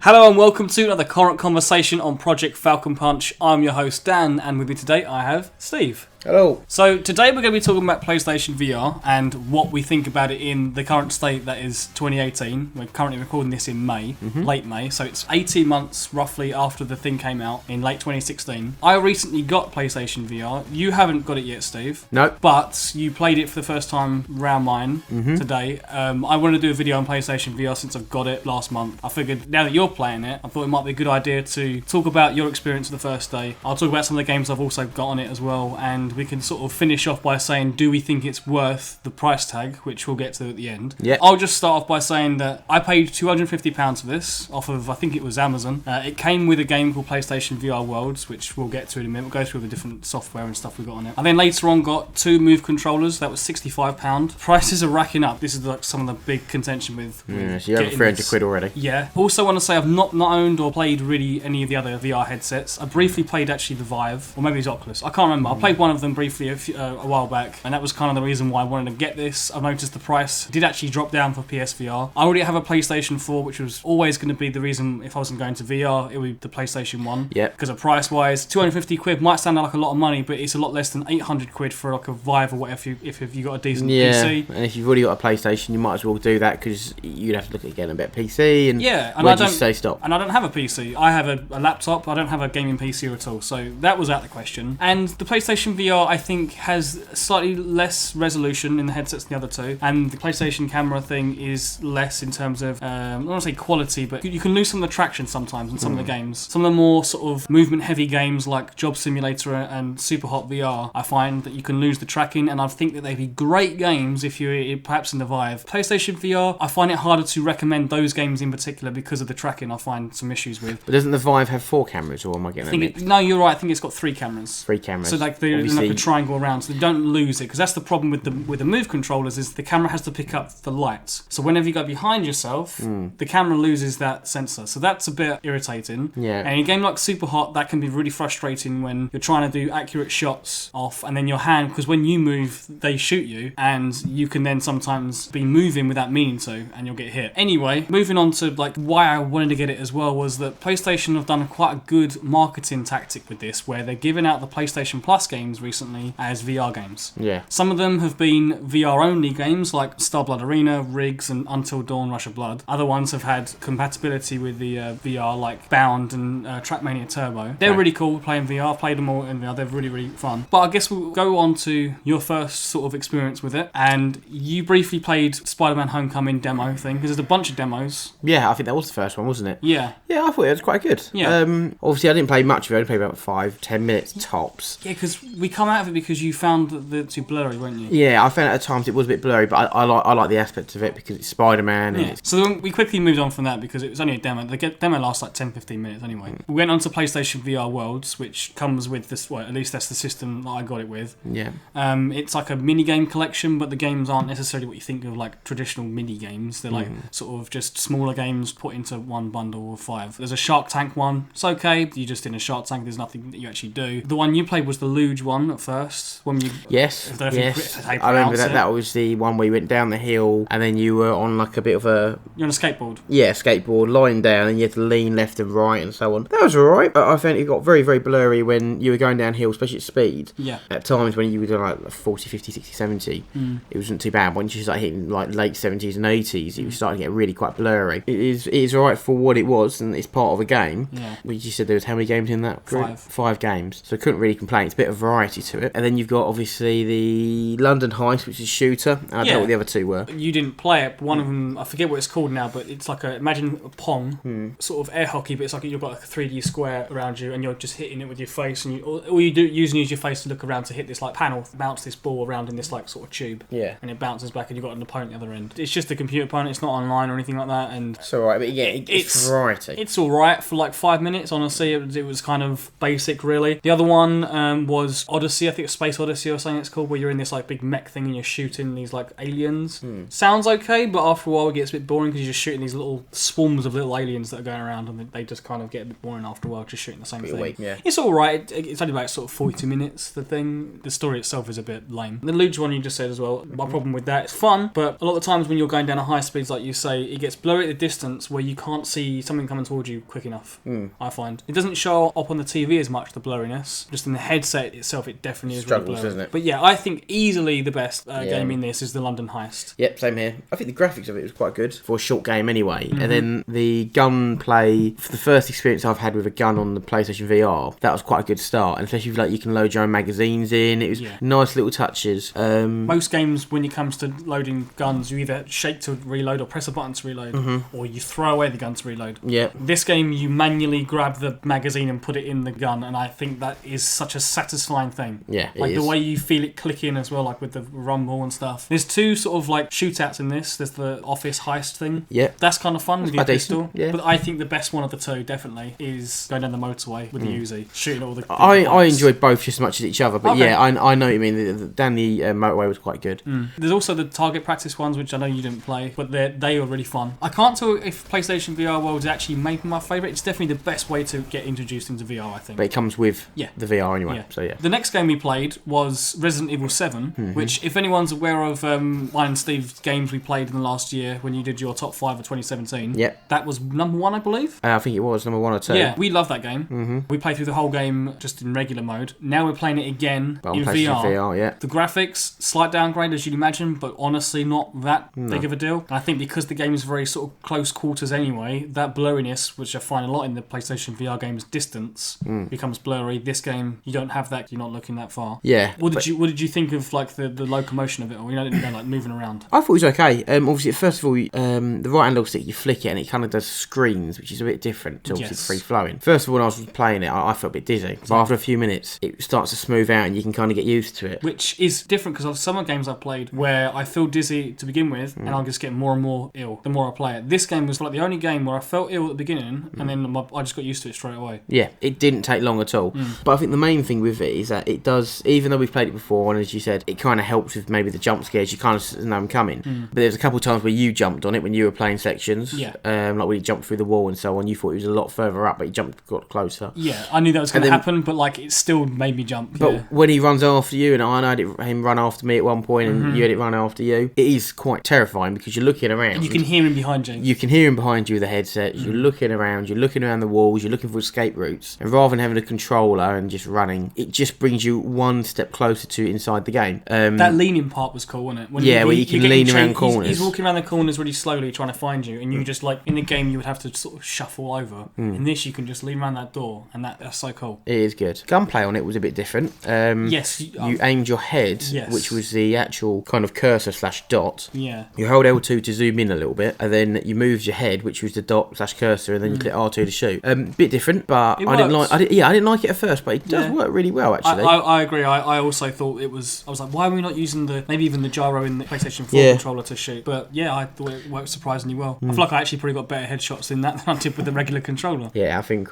Hello and welcome to another current conversation on Project Falcon Punch. I'm your host Dan, and with me today I have Steve. Hello. So today we're going to be talking about PlayStation VR and what we think about it in the current state that is 2018. We're currently recording this in May, late May, so it's 18 months roughly after the thing came out in late 2016. I recently got PlayStation VR. You haven't got it yet, Steve. No. But you played it for the first time around mine today. I wanted to do a video on PlayStation VR since I've got it last month. I figured now that you're playing it, I thought it might be a good idea to talk about your experience the first day. I'll talk about some of the games I've also got on it as well, and we can sort of finish off by saying, do we think it's worth the price tag, which we'll get to at the end. Yeah. I'll just start off by saying that I paid £250 for this off of, I think it was Amazon. It came with a game called PlayStation VR Worlds, which we'll get to in a minute. We'll go through the different software and stuff we got on it. I then later on got two Move controllers. That was £65. Prices are racking up. This is like some of the big contention with So you're over 300 quid already. Yeah. Also want to say I've not owned or played really any of the other VR headsets. I briefly played actually the Vive, or maybe it's Oculus. I can't remember. I played one of them briefly a while back, and that was kind of the reason why I wanted to get this. I've noticed the price did actually drop down for PSVR. I already have a PlayStation 4, which was always going to be the reason if I wasn't going to VR, it would be the PlayStation 1. Yeah. Because of price-wise, 250 quid might sound like a lot of money, but it's a lot less than 800 quid for like a Vive or whatever if you got a decent PC. And if you've already got a PlayStation, you might as well do that because you'd have to look at getting a better PC. And where do you say stop? And I don't have a PC. I have a laptop. I don't have a gaming PC at all. So that was out of the question. And the PlayStation VR, I think, has slightly less resolution in the headsets than the other two. And the PlayStation camera thing is less in terms of, I don't want to say quality, but you can lose some of the traction sometimes in some of the games. Some of the more sort of movement-heavy games like Job Simulator and Superhot VR, I find that you can lose the tracking, and I think that they'd be great games if you're perhaps in the Vive. PlayStation VR, I find it harder to recommend those games in particular because of the tracking I find some issues with. But doesn't the Vive have 4 cameras, or am I getting that mixed? No, you're right. I think it's got 3 cameras. 3 cameras. So like they're in like a triangle around, so they don't lose it, because that's the problem with the Move controllers is the camera has to pick up the light. So whenever you go behind yourself, the camera loses that sensor. So that's a bit irritating. Yeah. And in a game like Superhot, that can be really frustrating when you're trying to do accurate shots off, and then your hand, because when you move, they shoot you, and you can then sometimes be moving without meaning to, and you'll get hit. Anyway, moving on to like why I wanted to get it as well was that PlayStation have done quite a good marketing tactic with this, where they're giving out the PlayStation Plus games recently as VR games. Yeah. Some of them have been VR-only games like Starblood Arena, Riggs, and Until Dawn Rush of Blood. Other ones have had compatibility with the VR, like Bound and Trackmania Turbo. They're really cool playing VR. I've played them all in VR. They're really, really fun. But I guess we'll go on to your first sort of experience with it. And you briefly played Spider-Man Homecoming demo thing, because there's a bunch of demos. Yeah, I think that was the first one, wasn't it? Yeah. Yeah, I thought it was quite good. Yeah. Obviously, I didn't play much of it. I only played about 5-10 minutes tops. Yeah, because we come out of it because you found the too blurry, weren't you? Yeah, I found at times it was a bit blurry, but I like the aspect of it because it's Spider-Man. Yeah. So then we quickly moved on from that because it was only a demo. The demo lasts like 10-15 minutes anyway. We went on to PlayStation VR Worlds, which comes with this, well, at least that's the system that I got it with. Yeah. It's like a mini-game collection, but the games aren't necessarily what you think of like traditional mini-games. They're like sort of just smaller games put into one bundle of 5. There's a Shark Tank one. It's okay. You're just in a Shark Tank. There's nothing that you actually do. The one you played was the Luge one at first. When you Yes. I remember that. That was the one where you went down the hill and then you were on like a bit of a... You're on a skateboard. Yeah, skateboard, lying down, and you had to lean left and right and so on. That was alright, but I found it got very, very blurry when you were going downhill, especially at speed. Yeah. At times when you were doing like 40, 50, 60, 70, it wasn't too bad. Once you started hitting like late 70s and 80s, it was starting to get really quite blurry. It is alright for what it was, and it's part of a game. Yeah. You said there was how many games in that group? 5. 5 games. So I couldn't really complain. It's a bit of variety to it. And then you've got obviously the London Heist, which is Shooter. And I don't know what the other 2 were. You didn't play it. One of them, I forget what it's called now, but it's like imagine a Pong, sort of air hockey, but it's like you've got like a 3D square around you and you're just hitting it with your face, and all you do using is your face to look around to hit this like panel, bounce this ball around in this like sort of tube. Yeah. And it bounces back and you've got an opponent at the other end. It's just a computer opponent, it's not online or anything like that. And it's alright, but yeah, it's variety. It's alright for like 5 minutes, honestly. It was kind of basic, really. The other one was Odyssey, I think it's Space Odyssey or something it's called, where you're in this like big mech thing and you're shooting these like aliens. Sounds okay, but after a while it gets a bit boring because you're just shooting these little swarms of little aliens that are going around, and they just kind of get a bit boring after a while, just shooting the same thing. Yeah. It's alright. It's only about sort of 42 minutes, the thing. The story itself is a bit lame. The luge one you just said as well, my problem with that, it's fun, but a lot of the times when you're going down at high speeds, like you say, it gets blurry at the distance where you can't see something coming towards you quick enough, I find. It doesn't show up on the TV as much, the blurriness. Just in the headset itself, it definitely is really blurry. Doesn't it? But yeah, I think easily the best game in this is the London Heist. Yep, same here. I think the graphics of it was quite good for a short game anyway. And then the gunplay, for the first experience I've had with a gun on the PlayStation VR, that was quite a good start. And especially if like you can load your own magazines in, it was nice little touches. Most games, when it comes to loading guns, you either shake to reload or press a button to reload, or you throw away the gun to reload. Yeah. This game, you manually grab the magazine and put it in the gun, and I think that is such a satisfying thing. Yeah, like the way you feel it click in as well, like with the rumble and stuff. There's two sort of like shootouts in this. There's the office heist thing. Yeah. That's kind of fun with your pistol. Yeah. But I think the best one of the two, definitely, is going down the motorway with the Uzi, shooting all the I enjoyed both just as much as each other, but Okay. yeah, I know what you mean. Down the motorway was quite good. There's also the target practice ones, which I know you didn't play, but they were really fun. I can't tell if PlayStation VR World is actually maybe my favourite. It's definitely the best way to get introduced into VR, I think. But it comes with the VR anyway, so yeah. The next game we played was Resident Evil 7, which, if anyone's aware of mine and Steve's games we played in the last year when you did your top 5 of 2017, that was number 1, I believe. I think it was number 1 or 2. Yeah, we love that game. We played through the whole game just in regular mode. Now we're playing it again in VR. The graphics, slight downgrade as you'd imagine, but honestly not that big of a deal. And I think because the game is very sort of close quarters anyway, that blurriness, which I find a lot in the PlayStation VR games, distance becomes blurry. This game, you don't have that. You're not looking that far. Yeah. What did you think of like the locomotion of it, or like moving around? I thought it was okay. Obviously, first of all, the right analog stick, you flick it and it kind of does screens, which is a bit different to obviously free flowing. First of all, when I was playing it, I felt a bit dizzy. But after a few minutes, it starts to smooth out and you can kind of get used to it. Which is different because of some of the games I've played where I feel dizzy to begin with and I'll just get more and more ill the more I play it. This game was like the only game where I felt ill at the beginning and then I just got used to it straight away. Yeah, it didn't take long at all. But I think the main thing with it is that it does, even though we've played it before, and as you said, it kind of helps with maybe the jump scares. You kind of know them coming. But there's a couple of times where you jumped on it when you were playing sections. Like when you jumped through the wall and so on, you thought it was a lot further up, but you got closer. Yeah, I knew that was going to happen, but like it still made me jump. But when he runs after you, and I had him run after me at one point, and you had it run after you, it is quite terrifying because you're looking around. And you can hear him behind you. You can hear him behind you with the headset. You're looking around the walls, you're looking for escape routes. And rather than having a controller and just running, it just brings you one step closer to inside the game. That leaning part was cool, wasn't it? Where you can lean around corners. He's walking around the corners really slowly trying to find you, and you just like, in the game you would have to sort of shuffle over. In this you can just lean around that door, and that's so cool. It is good. Gunplay on it was a bit different. Yes. You aimed your head, which was the actual kind of cursor / dot. Yeah. You hold L2 to zoom in a little bit, and then you moved your head, which was the dot / cursor, and then you click R2 to shoot. Bit different, but I didn't like it at first, but it does work really well actually. I agree. I also thought it was. I was like, why are we not using maybe even the gyro in the PlayStation 4 controller to shoot? But yeah, I thought it worked surprisingly well. I feel like I actually probably got better headshots in that than I did with the regular controller. Yeah, I think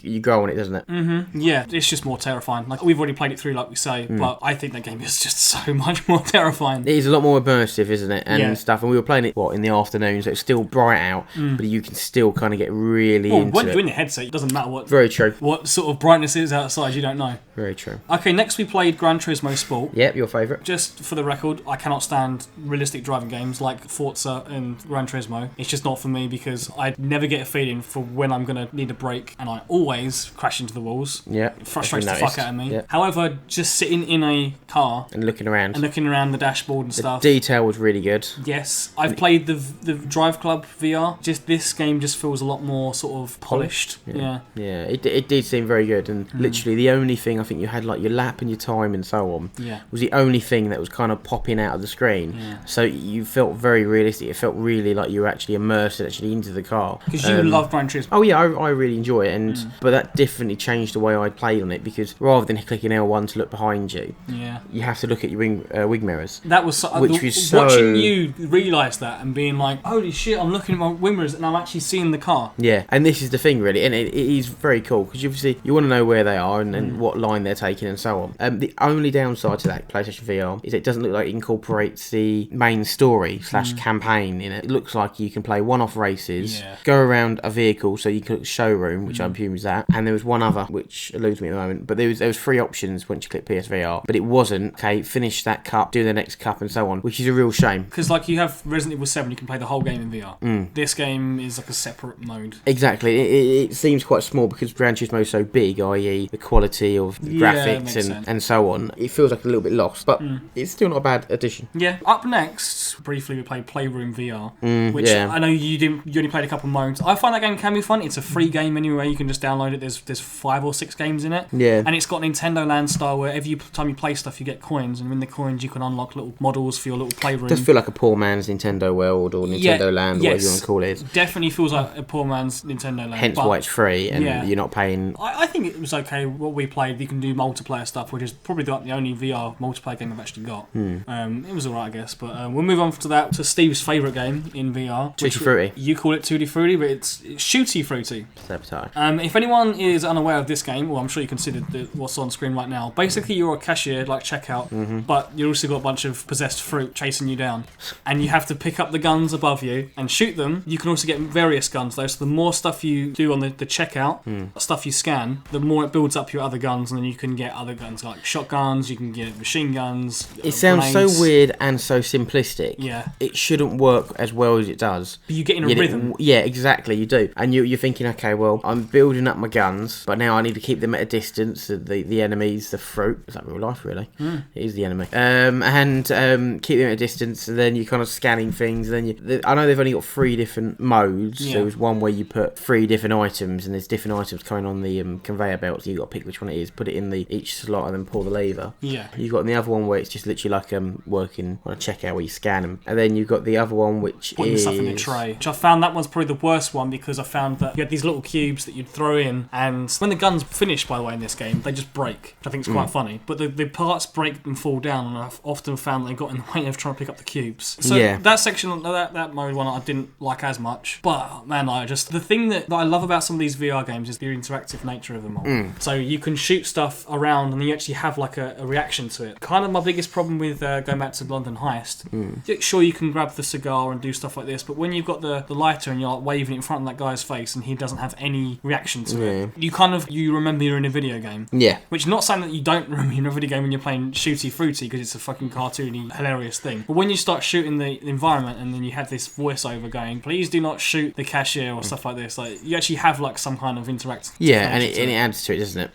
you grow on it, doesn't it? Yeah, it's just more terrifying. Like we've already played it through, like we say, but I think that game is just so much more terrifying. It is a lot more immersive, isn't it? And stuff. And we were playing it in the afternoon, so it's still bright out, but you can still kind of get really into when you're in the headset, it doesn't matter what. Very true. What sort of brightness is outside, you don't know. Very true. Okay, next we played Gran Turismo Sport. Yep, your favourite. Just for the record, I cannot stand realistic driving games like Forza and Gran Turismo. It's just not for me because I never get a feeling for when I'm going to need a break, and I always crash into the walls. Yeah. It frustrates the fuck out of me. Yep. However, just sitting in a car and looking around the dashboard and stuff. The detail was really good. Yes. I've played the Drive Club VR. Just this game just feels a lot more sort of polished. Yeah. Yeah, it did seem very good, and literally the only thing I think you had, like your lap and your time and so on, was the only thing that was kind of popping out of the screen. Yeah. So you felt very realistic. It felt really like you were actually immersed into the car. Because you love Gran Turismo. Oh yeah, I really enjoy it, and but that definitely changed the way I played on it, because rather than clicking L1 to look behind you, you have to look at your wing mirrors. That was watching you realise that and being like, holy shit, I'm looking at my wing mirrors and I'm actually seeing the car. Yeah, and this is the thing really, and it is very cool because obviously you want to know where they are and what line they're taking and so on. The only downside to that PlayStation VR is it doesn't look like it incorporates the main story / campaign in it. It looks like you can play one-off races, go around a vehicle, so you click showroom, which I assume is that, and there was one other which eludes me at the moment, but there was 3 options once you click PSVR, but it wasn't finish that cup, do the next cup, and so on, which is a real shame. Because like you have Resident Evil 7, you can play the whole game in VR. This game is like a separate mode. Exactly. It seems quite small because Gran Turismo is so big, i.e. the quality of the graphics and so on. It feels like a little bit lost, but it's still not a bad addition. Yeah. Up next, briefly we played PlayRoom VR, which I know you only played a couple modes. I find that game can be fun. It's a free game anyway. You can just download it. There's 5 or 6 games in it. Yeah. And it's got Nintendo Land style where every time you play stuff, you get coins, and in the coins you can unlock little models for your little playroom. It does feel like a poor man's Nintendo World or Nintendo Land, or whatever you want to call it. Definitely feels like a poor man's Nintendo Land. Hence why it's free and you're not paying. I think it was okay. What we played, you can do multiplayer stuff, which is probably the only VR multiplayer game I've actually got. It was alright, I guess. But we'll move on to that, to Steve's favourite game in VR. Shooty Fruity. You call it Tutti Fruity, but it's Shooty Fruity. Sabotage. If anyone is unaware of this game, well, I'm sure you considered what's on screen right now. Basically, you're a cashier, like checkout, but you also got a bunch of possessed fruit chasing you down, and you have to pick up the guns above you and shoot them. You can also get various guns though, so the more stuff you do on the checkout, stuff you scan, the more it builds up your other guns, and then you can get other guns like shotguns, you can get machine guns. It sounds grenades. so weird and so simplistic. Yeah. It shouldn't work as well as it does. But you get in a rhythm. Yeah, exactly, you do. And you're thinking, okay, well, I'm building up my guns, but now I need to keep them at a distance, the enemies, the fruit. Is that real life, really? It is the enemy. And keep them at a distance, and then you're kind of scanning things. And then I know they've only got 3 different modes. Yeah. There was one where you put 3 different items, and there's different items coming on the conveyor belt, so you've got to pick which one it is, put it in each slot, and then pull the lever. Yeah. You've got the other one where it's just literally like working on a checkout where you scan them. And then you've got the other one which putting is... stuff in a tray. Which I found that one's probably the worst one, because I found that you had these little cubes that you'd throw in, and when the guns finish, by the way, in this game, they just break, which I think is quite funny. But the parts break and fall down, and I've often found they got in the way of trying to pick up the cubes. So that section, that mode one, I didn't like as much. But man, the thing that I love about some of these VR games is the interactive nature of them all. So you can shoot stuff around, and you actually have like a reaction to it. Kind of my biggest problem with going back to London Heist. Sure, you can grab the cigar and do stuff like this, but when you've got the lighter and you're like waving it in front of that guy's face and he doesn't have any reaction to it, you remember you're in a video game. Yeah. Which, not saying that you don't remember you're in a video game when you're playing Shooty Fruity, because it's a fucking cartoony, hilarious thing. But when you start shooting the environment, and then you have this voiceover going, please do not shoot the cashier or stuff like this, like you actually have like some kind of interaction. Yeah, and it adds to it, doesn't it?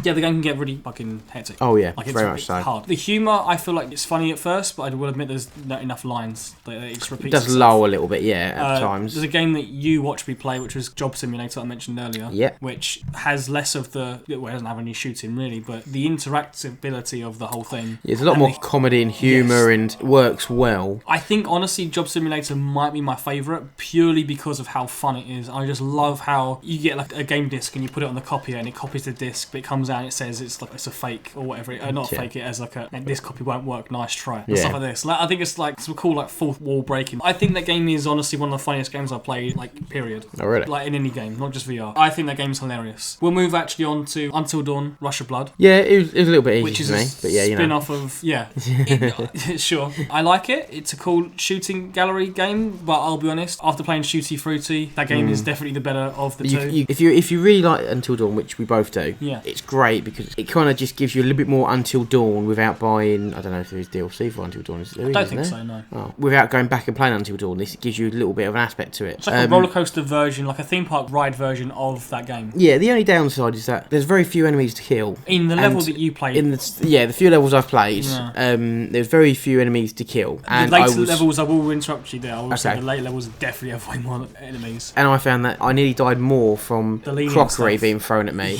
Yeah, the game can get really fucking hectic. Oh yeah, like, very much so. Hard. The humour, I feel like it's funny at first, but I will admit there's not enough lines. It just repeats. It does itself. lull a little bit, yeah, at times. There's a game that you watched me play, which was Job Simulator, I mentioned earlier. Yeah. Which has less of well, it doesn't have any shooting really, but the interactability of the whole thing. Yeah, there's a lot more comedy and humour, and works well. I think honestly, Job Simulator might be my favourite purely because of how fun it is. I just love how you get like a game disc and you put it on the copier and it copies the disc, but it comes out and it says it's a fake or whatever. Not a fake, it as like this copy won't work. Nice try. And stuff like this. Like, I think it's like some cool like fourth wall breaking. I think that game is honestly one of the funniest games I've played. Like period. Oh really? Like in any game, not just VR. I think that game's hilarious. We'll move actually on to Until Dawn: Rush of Blood. Yeah, it was a little bit easy which is for me, but yeah, you know. Spin-off of sure. I like it. It's a cool shooting gallery game, but I'll be honest, after playing Shooty Fruity, that game is definitely the better of the two. If you really like Until Dawn, which we both do, yeah, it's great because it kind of just gives you a little bit more Until Dawn without buying. I don't know if there is DLC for Until Dawn. I don't think so. No. Oh, without going back and playing Until Dawn, this gives you a little bit of an aspect to it. It's like a roller coaster version, like a theme park ride version of that game. Yeah, the only downside is that there's very few enemies to kill. In the level that you played. The few levels I've played, there's very few enemies to kill. And the later levels, I will interrupt you there. I will say the later levels definitely have way more enemies. And I found that I nearly died more from crockery being thrown at me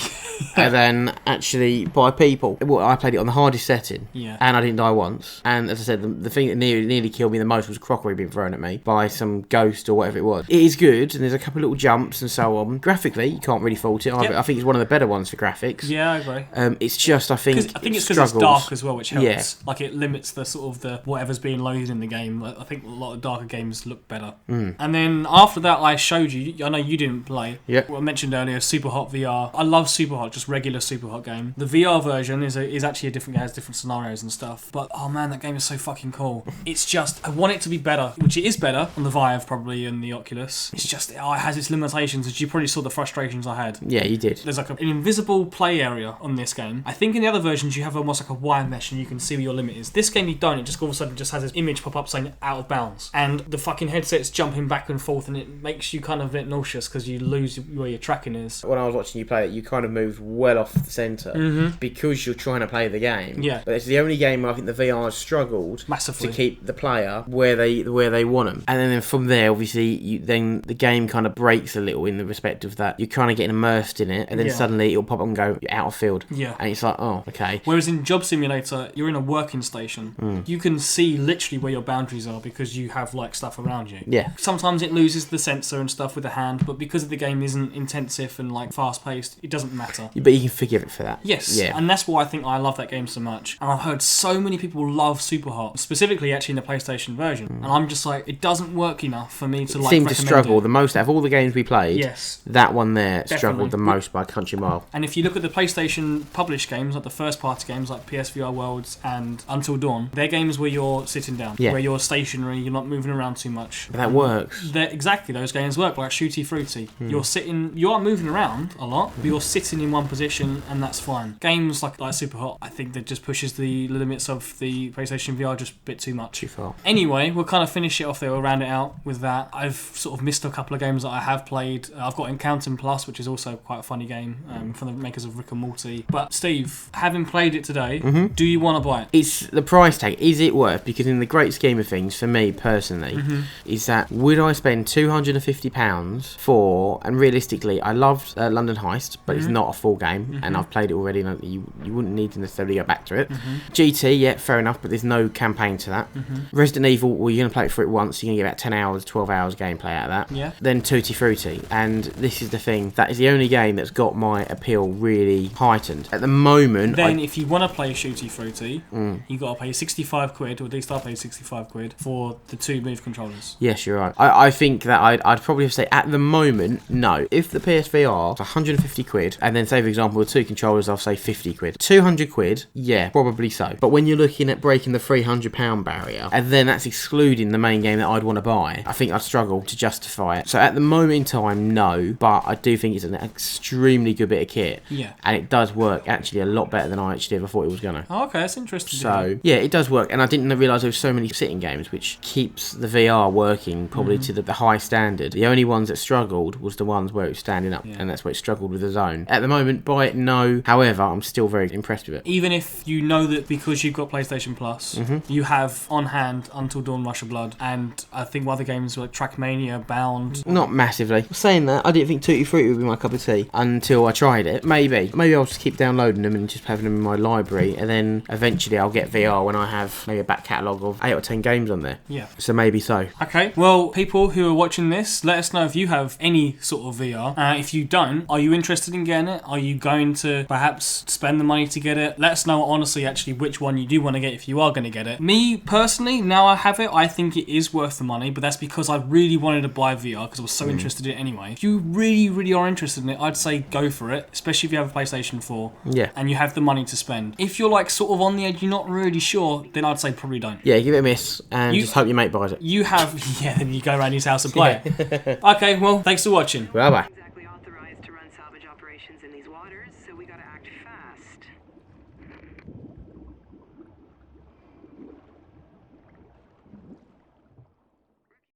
than actually by people. Well, I played it on the hardest setting, and I didn't die once. And as I said, the thing that nearly killed me the most was crockery being thrown at me by some ghost or whatever it was. It is good, and there's a couple of little jumps and so on. Graphically, you can't really fault it. I think it's one of the better ones for graphics. Yeah, I agree. It's just, I think it's because it's dark as well, which helps. Yeah. Like it limits the sort of the whatever's being loaded in the game. I think a lot of darker games look better. And then after that, I showed you. I know you didn't play. Yeah. Well, I mentioned earlier, Superhot VR. I love Superhot, just regular Superhot game. game. The VR version is actually a different, has different scenarios and stuff. But oh man, that game is so fucking cool. It's just, I want it to be better, which it is better on the Vive probably and the Oculus. It's just, it has its limitations, as you probably saw the frustrations I had. Yeah, you did. There's like an invisible play area on this game. I think in the other versions you have almost like a wire mesh and you can see where your limit is. This game you don't. It just all of a sudden just has this image pop up saying out of bounds, and the fucking headset's jumping back and forth, and it makes you kind of a bit nauseous because you lose where your tracking is. When I was watching you play it, you kind of moved well off the centre because you're trying to play the game. Yeah. But it's the only game where I think the VR has struggled Massively to keep the player where they want them. And then from there, obviously, then the game kind of breaks a little in the respect of that you're kind of getting immersed in it, and then suddenly it'll pop up and go, you're out of field. Yeah. And it's like, oh, okay. Whereas in Job Simulator, you're in a working station. You can see literally where your boundaries are because you have like stuff around you. Yeah. Sometimes it loses the sensor and stuff with the hand, but because the game isn't intensive and like fast paced, it doesn't matter. But you can forgive it for that. Yes. Yeah. And that's why I think I love that game so much. And I've heard so many people love Superhot, specifically actually in the PlayStation version. And I'm just like, it doesn't work enough for me to like seemed to recommend struggle it. the most out of all the games we played. Yes. That one there Definitely. struggled the most by a country mile. And if you look at the PlayStation published games, like the first party games like PSVR Worlds and Until Dawn, they're games where you're sitting down, where you're stationary, you're not moving around too much. But that works. Exactly, those games work, like Shooty Fruity. You are moving around a lot, but you're sitting in one position and that's fine. Games like Superhot, I think that just pushes the limits of the PlayStation VR just a bit too much. Too far. Anyway, we'll kind of finish it off there, we'll round it out with that. I've sort of missed a couple of games that I have played. I've got Encounter Plus, which is also quite a funny game from the makers of Rick and Morty. But Steve, having played it today, do you want to buy it? It's the price tag. Is it worth? Because in the great scheme of things, for me personally, is that would I spend £250 for? And realistically, I loved London Heist, but it's not a full game, and I've played it already. And you wouldn't need to necessarily go back to it. GT, yeah, fair enough, but there's no campaign to that. Resident Evil, well, you're gonna play it for it once. You're gonna get about 10 hours, 12 hours gameplay out of that. Yeah. Then Tutti Frutti, and this is the thing. That is the only game that's got my appeal really heightened at the moment. Then, if you want to play Shooty Fruity, you got to pay 65 quid, or at least I paid 65 quid for the two Move controllers. Yes, you're right. I think that I'd probably have to say at the moment, no. If the PSVR is 150 quid, and then say for example the two controllers, I'll say 50 quid. 200 quid, yeah, probably so. But when you're looking at breaking the £300 barrier, and then that's excluding the main game that I'd want to buy, I think I'd struggle to justify it. So at the moment in time, no, but I do think it's an extremely good bit of kit. Yeah. And it does work actually a lot better than I actually ever thought it was gonna. Oh, okay, that's interesting. So yeah, it does work, and I didn't realise there was so many sitting games, which keeps the VR working probably to the high standard. The only ones that struggled was the ones where it was standing up, and that's where it struggled with the zone. At the moment, buy it, no. However, I'm still very impressed with it. Even if you know that because you've got PlayStation Plus, you have on hand Until Dawn Rush of Blood, and I think other games like Trackmania, Bound. Not massively. Saying that, I didn't think Tutti Frutti would be my cup of tea until I tried it. Maybe I'll just keep downloading them and just having them in my library, and then eventually I'll get VR when I have maybe a back catalogue of 8 or 10 games on there. Yeah. So maybe so. Okay, well, people who are watching this, let us know if you have any sort of VR. If you don't, are you interested in getting it? Are you going to perhaps spend the money to get it? Let us know honestly actually which one you do want to get if you are going to get it. Me personally, now I have it, I think it is worth the money, but that's because I really wanted to buy VR because I was so interested in it anyway. If you really, really are interested in it, I'd say go for it, especially if you have a PlayStation 4 and you have the money to spend. If you're like sort of on the edge, you're not really sure, then I'd say probably don't. Yeah, give it a miss and just hope your mate buys it. You have, then you go around his house and play it. Okay, well, thanks for watching. Bye bye.